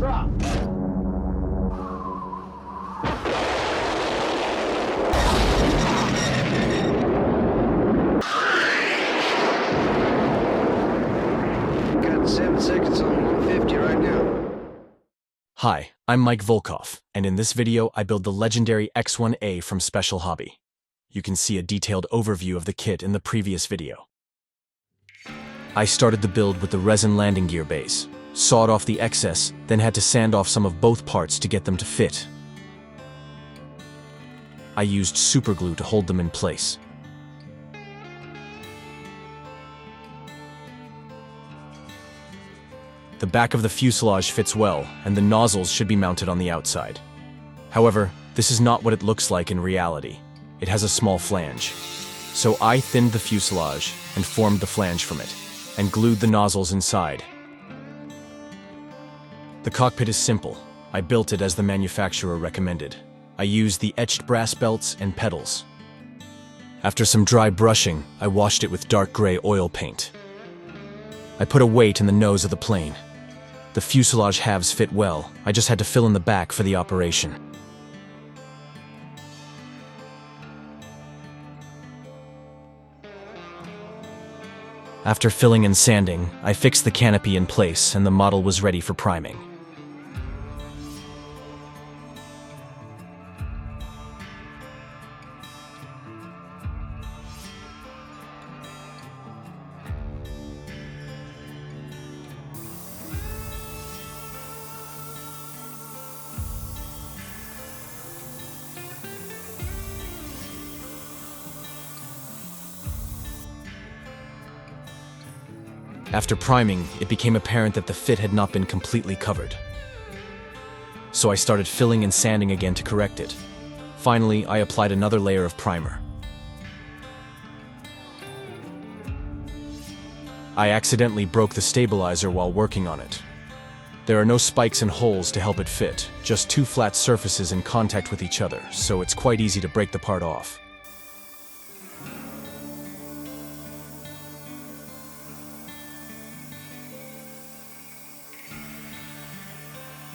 Drop. Got 7 seconds on 150 right now. Hi, I'm Mike Volkov, and in this video I build the legendary X-1A from Special Hobby. You can see a detailed overview of the kit in the previous video. I started the build with the resin landing gear base, sawed off the excess, then had to sand off some of both parts to get them to fit. I used superglue to hold them in place. The back of the fuselage fits well, and the nozzles should be mounted on the outside. However, this is not what it looks like in reality. It has a small flange. So I thinned the fuselage and formed the flange from it, and glued the nozzles inside. The cockpit is simple. I built it as the manufacturer recommended. I used the etched brass belts and pedals. After some dry brushing, I washed it with dark gray oil paint. I put a weight in the nose of the plane. The fuselage halves fit well. I just had to fill in the back for the operation. After filling and sanding, I fixed the canopy in place and the model was ready for priming. After priming, it became apparent that the fit had not been completely covered. So I started filling and sanding again to correct it. Finally, I applied another layer of primer. I accidentally broke the stabilizer while working on it. There are no spikes and holes to help it fit, just two flat surfaces in contact with each other, so it's quite easy to break the part off.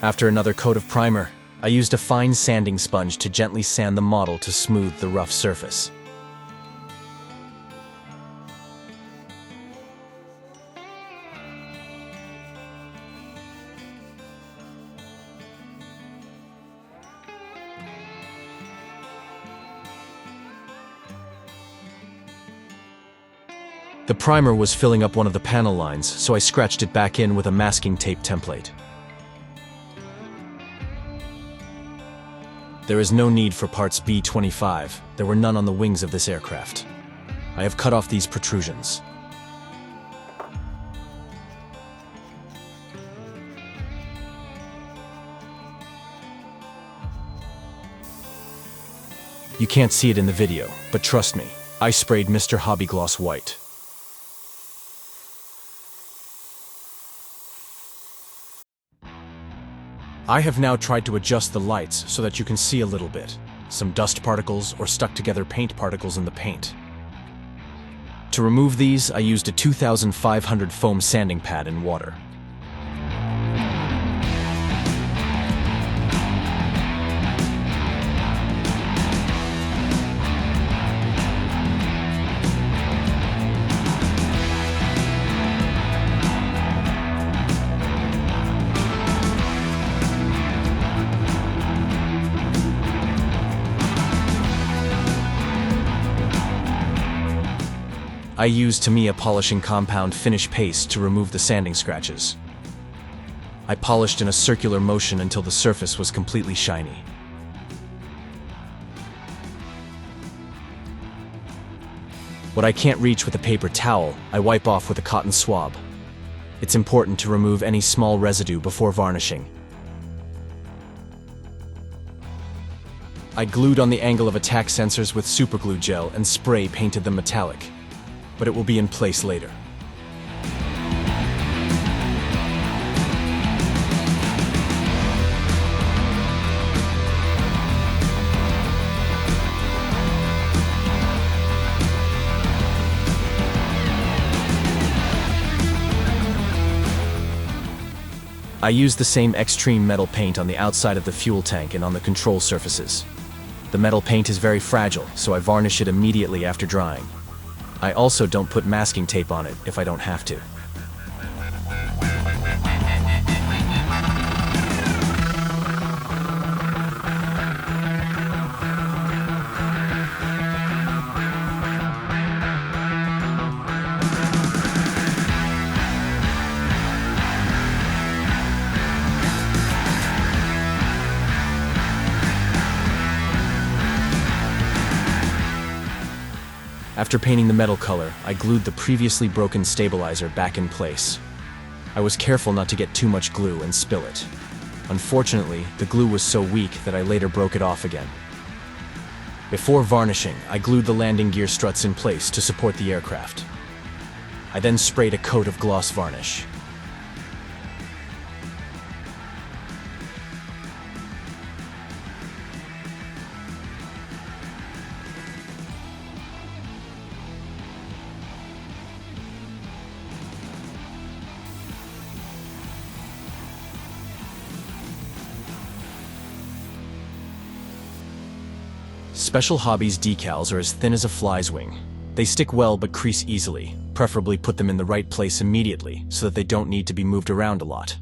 After another coat of primer, I used a fine sanding sponge to gently sand the model to smooth the rough surface. The primer was filling up one of the panel lines, so I scratched it back in with a masking tape template. There is no need for parts B-25. There were none on the wings of this aircraft. I have cut off these protrusions. You can't see it in the video, but trust me, I sprayed Mr. Hobby Gloss white. I have now tried to adjust the lights so that you can see a little bit. Some dust particles or stuck together paint particles in the paint. To remove these, I used a 2500 foam sanding pad in water. I used Tamiya polishing compound finish paste to remove the sanding scratches. I polished in a circular motion until the surface was completely shiny. What I can't reach with a paper towel, I wipe off with a cotton swab. It's important to remove any small residue before varnishing. I glued on the angle of attack sensors with superglue gel and spray painted them metallic, but it will be in place later. I used the same Xtreme metal paint on the outside of the fuel tank and on the control surfaces. The metal paint is very fragile, so I varnish it immediately after drying. I also don't put masking tape on it if I don't have to. After painting the metal color, I glued the previously broken stabilizer back in place. I was careful not to get too much glue and spill it. Unfortunately, the glue was so weak that I later broke it off again. Before varnishing, I glued the landing gear struts in place to support the aircraft. I then sprayed a coat of gloss varnish. Special Hobbies decals are as thin as a fly's wing. They stick well but crease easily. Preferably put them in the right place immediately so that they don't need to be moved around a lot.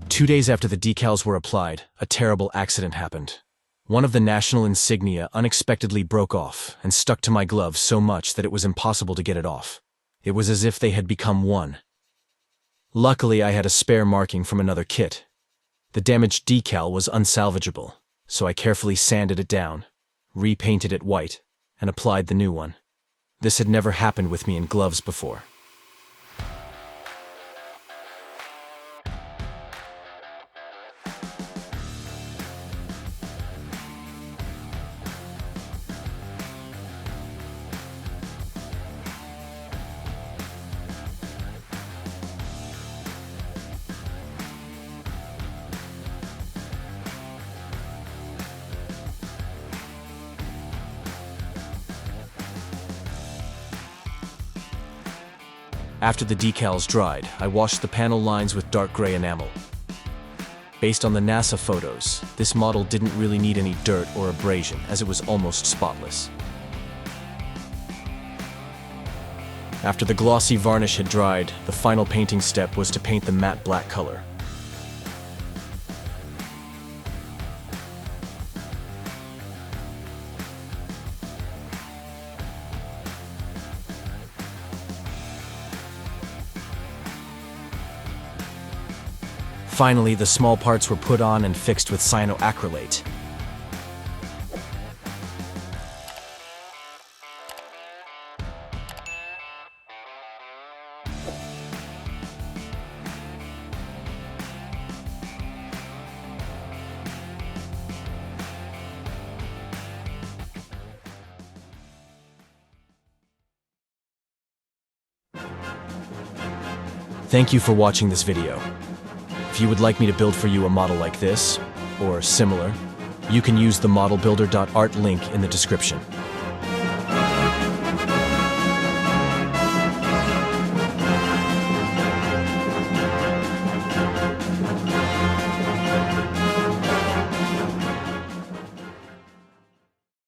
2 days after the decals were applied, a terrible accident happened. One of the national insignia unexpectedly broke off and stuck to my glove so much that it was impossible to get it off. It was as if they had become one. Luckily, I had a spare marking from another kit. The damaged decal was unsalvageable, so I carefully sanded it down, repainted it white, and applied the new one. This had never happened with me in gloves before. After the decals dried, I washed the panel lines with dark gray enamel. Based on the NASA photos, this model didn't really need any dirt or abrasion as it was almost spotless. After the glossy varnish had dried, the final painting step was to paint the matte black color. Finally, the small parts were put on and fixed with cyanoacrylate. Thank you for watching this video. If you would like me to build for you a model like this, or similar, you can use the modelbuilder.art link in the description.